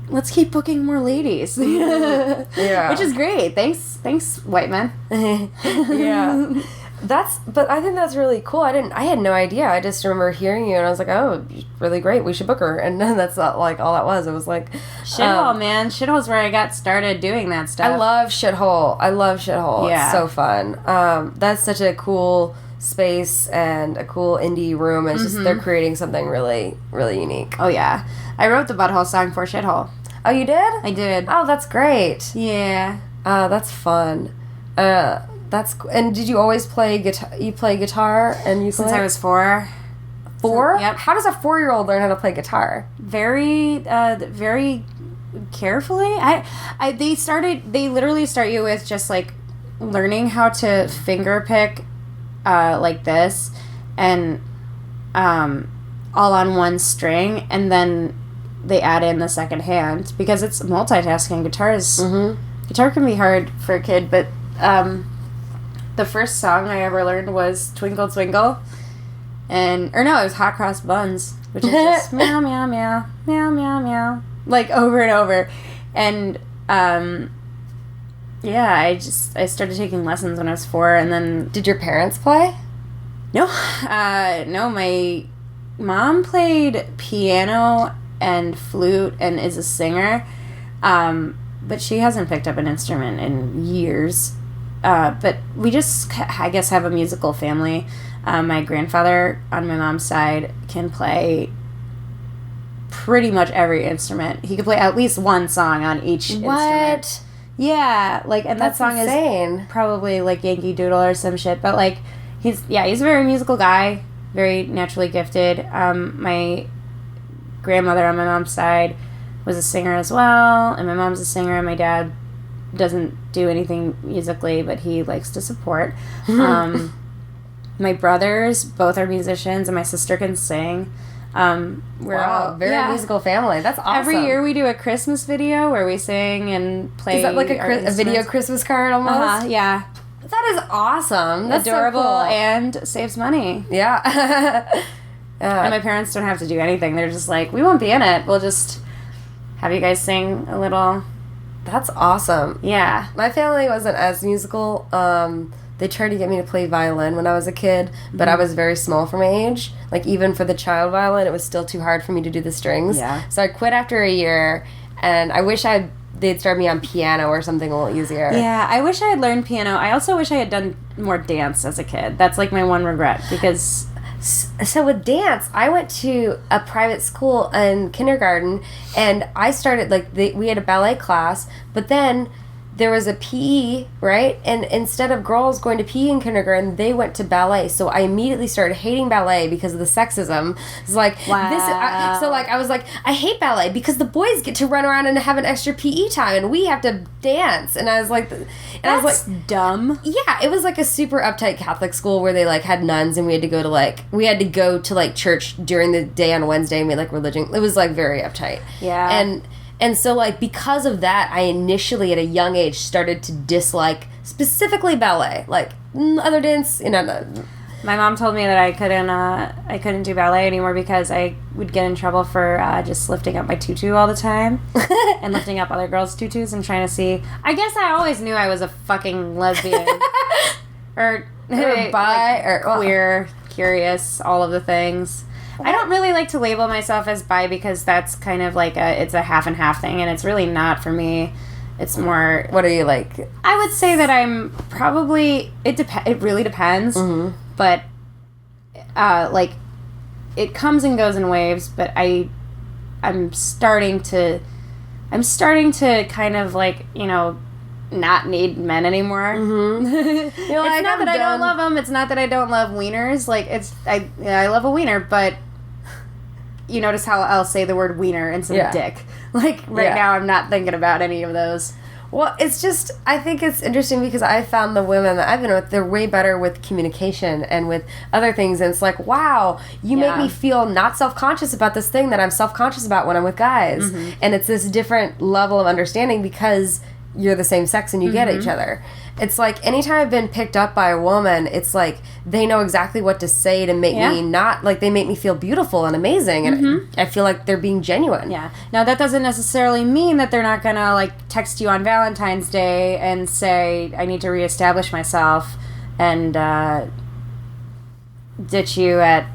let's keep booking more ladies. Yeah. Which is great. Thanks, white men. Yeah. But I think that's really cool. I had no idea. I just remember hearing you and I was like, oh, really great. We should book her. And that's not like all that was. It was like Shithole, man. Shithole's where I got started doing that stuff. I love Shithole. Yeah. It's so fun. That's such a cool space and a cool indie room. It's just they're creating something really, really unique. Oh, yeah. I wrote the Butthole song for Shithole. Oh, you did? I did. Oh, that's great. Yeah. That's fun. And did you always play guitar? You play guitar and ukulele? Since I was 4. 4? Yep. How does a 4-year-old learn how to play guitar? Very, very carefully. They literally start you with just like learning how to finger pick, like this, and all on one string, and then they add in the second hand because it's multitasking. Guitar can be hard for a kid, but the first song I ever learned was Twinkle Twinkle, it was Hot Cross Buns, which is just meow meow meow meow meow meow, like over and over. And I started taking lessons when I was 4, and then Did your parents play? no, my mom played piano and flute and is a singer, but she hasn't picked up an instrument in years. But we just, I guess, have a musical family. My grandfather on my mom's side can play pretty much every instrument. He could play at least one song on each instrument. Yeah, and That's that song insane. is probably like Yankee Doodle or some shit. But he's a very musical guy, very naturally gifted. My grandmother on my mom's side was a singer as well, and my mom's a singer, and my dad doesn't do anything musically, but he likes to support. My brothers both are musicians, and my sister can sing. We're all very musical family. That's awesome. Every year we do a Christmas video where we sing and play. Is that like a video Christmas card almost? Yeah. That is awesome. That's adorable so cool. and saves money. Yeah. And my parents don't have to do anything. They're just like, we won't be in it. We'll just have you guys sing a little. That's awesome. Yeah. My family wasn't as musical. They tried to get me to play violin when I was a kid, but I was very small for my age. Even for the child violin, it was still too hard for me to do the strings. Yeah. So I quit after a year, and I wish they'd started me on piano or something a little easier. Yeah, I wish I had learned piano. I also wish I had done more dance as a kid. That's my one regret, because... So with dance, I went to a private school in kindergarten, and I started, we had a ballet class, but then there was a PE, right? And instead of girls going to PE in kindergarten, they went to ballet. So I immediately started hating ballet because of the sexism. It's wow. I was like, I hate ballet because the boys get to run around and have an extra PE time, and we have to dance. And I was like, that's dumb. Yeah, it was like a super uptight Catholic school where they had nuns, and we had to go to church during the day on Wednesday, and we had religion. It was very uptight. Yeah. And so, because of that, I initially, at a young age, started to dislike specifically ballet. Other dance, My mom told me that I couldn't do ballet anymore because I would get in trouble for just lifting up my tutu all the time and lifting up other girls' tutus and trying to see. I guess I always knew I was a fucking lesbian or bi or queer, curious, all of the things. I don't really like to label myself as bi because that's kind of it's a half and half thing, and it's really not for me. It's more... What are you like? I would say that I'm probably... It really depends. Mm-hmm. But, it comes and goes in waves, but I'm starting to kind of, not need men anymore. Mm-hmm. It's not that I don't love them. It's not that I don't love wieners. I love a wiener, but you notice how I'll say the word wiener instead of dick. Now I'm not thinking about any of those. Well, it's just, I think it's interesting because I found the women that I've been with, they're way better with communication and with other things. And it's wow, you make me feel not self-conscious about this thing that I'm self-conscious about when I'm with guys. Mm-hmm. And it's this different level of understanding because you're the same sex and you get each other. It's like anytime I've been picked up by a woman, it's like they know exactly what to say to make me not, like, they make me feel beautiful and amazing, and I feel like they're being genuine. Yeah. Now, that doesn't necessarily mean that they're not gonna, like, text you on Valentine's Day and say, I need to reestablish myself, and ditch you at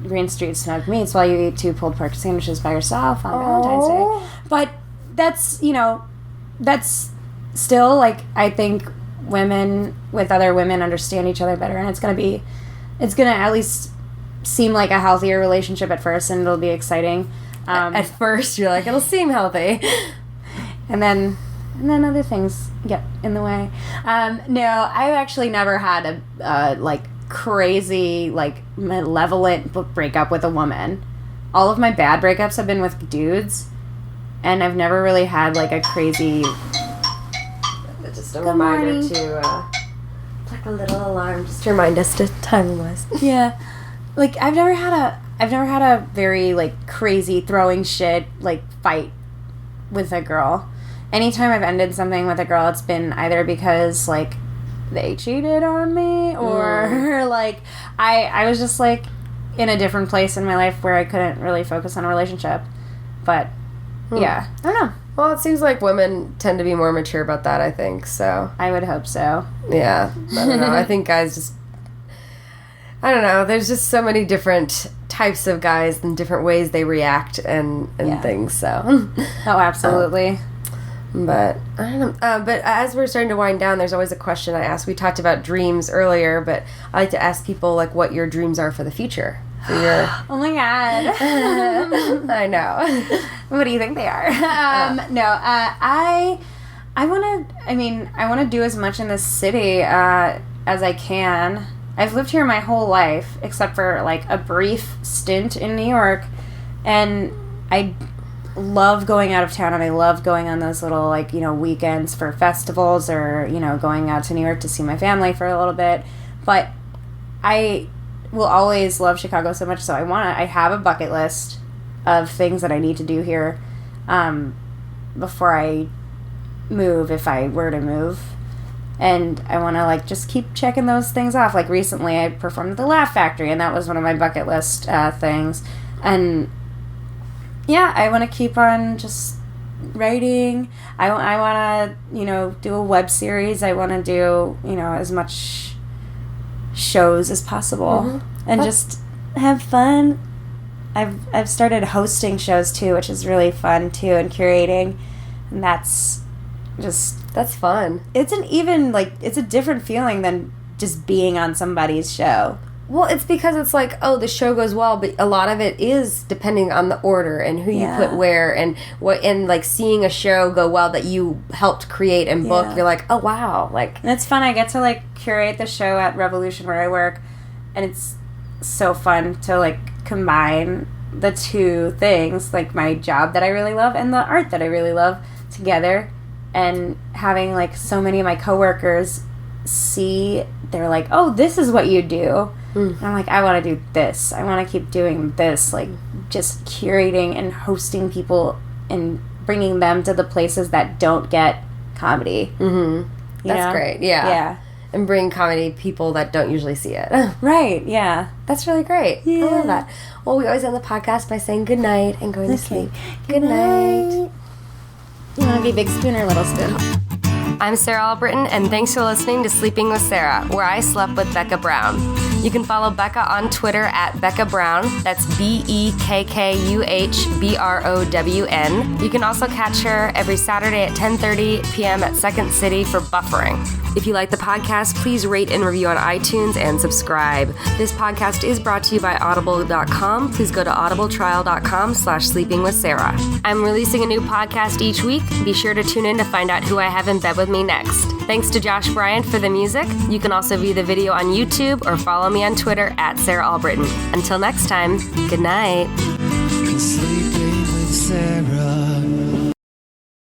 Green Street Snug Meats while you eat 2 pulled pork sandwiches by yourself on Valentine's Day. But that's, you know, that's still, like, I think women with other women understand each other better, and it's gonna at least seem like a healthier relationship at first, and it'll be exciting. At first, you're like, it'll seem healthy. and then other things get in the way. No, I've actually never had a like, crazy, like, malevolent breakup with a woman. All of my bad breakups have been with dudes, and I've never really had, like, a crazy... Just a reminder to, like a little alarm, just to remind us to time-wise. Yeah. Like, I've never had a very, like, crazy throwing shit, like, fight with a girl. Anytime I've ended something with a girl, it's been either because, like, they cheated on me, or like I was just, like, in a different place in my life where I couldn't really focus on a relationship. But yeah, I don't know. Well, it seems like women tend to be more mature about that, I think, so I would hope so. Yeah, I don't know. I think guys just, I don't know, there's just so many different types of guys and different ways they react and things, so Oh, absolutely. But I don't know. But as we're starting to wind down, there's always a question I ask. We talked about dreams earlier, but I like to ask people, like, what your dreams are for the future. For your... Oh my god. I know. What do you think they are? No, I want to do as much in this city as I can. I've lived here my whole life, except for, like, a brief stint in New York, and I love going out of town, and I love going on those little, like, you know, weekends for festivals, or, you know, going out to New York to see my family for a little bit. But I will always love Chicago so much, so I have a bucket list of things that I need to do here before I move, if I were to move. And I want to, like, just keep checking those things off. Like, recently I performed at the Laugh Factory, and that was one of my bucket list things. And yeah, I want to keep on just writing. I want to, you know, do a web series. I want to do, you know, as much shows as possible, and just have fun. I've started hosting shows too, which is really fun too, and curating, and that's fun. It's it's a different feeling than just being on somebody's show. Well, it's because it's like, oh, the show goes well, but a lot of it is depending on the order and who you put where, and what, and, like, seeing a show go well that you helped create and book, you're like, oh, wow. Like, and it's fun. I get to, like, curate the show at Revolution where I work, and it's so fun to, like, combine the two things, like my job that I really love and the art that I really love together, and having, like, so many of my coworkers see, they're like, oh, this is what you do. And I'm like, I want to do this. I want to keep doing this, like, just curating and hosting people and bringing them to the places that don't get comedy. That's great. Yeah. And bring comedy people that don't usually see it. Right, yeah. That's really great. Yeah. I love that. Well, we always end the podcast by saying good night and going to sleep. Good night. You want to be Big Spoon or Little Spoon? I'm Sarah Albritton, and thanks for listening to Sleeping with Sarah, where I slept with Becca Brown. You can follow Becca on Twitter at Becca Brown. That's BEKKUHBROWN. You can also catch her every Saturday at 10:30 p.m. at Second City for Buffering. If you like the podcast, please rate and review on iTunes and subscribe. This podcast is brought to you by Audible.com. Please go to audibletrial.com/sleepingwithsarah. I'm releasing a new podcast each week. Be sure to tune in to find out who I have in bed with me next. Thanks to Josh Bryant for the music. You can also view the video on YouTube or follow me on Twitter at Sarah Albritton. Until next time, good night.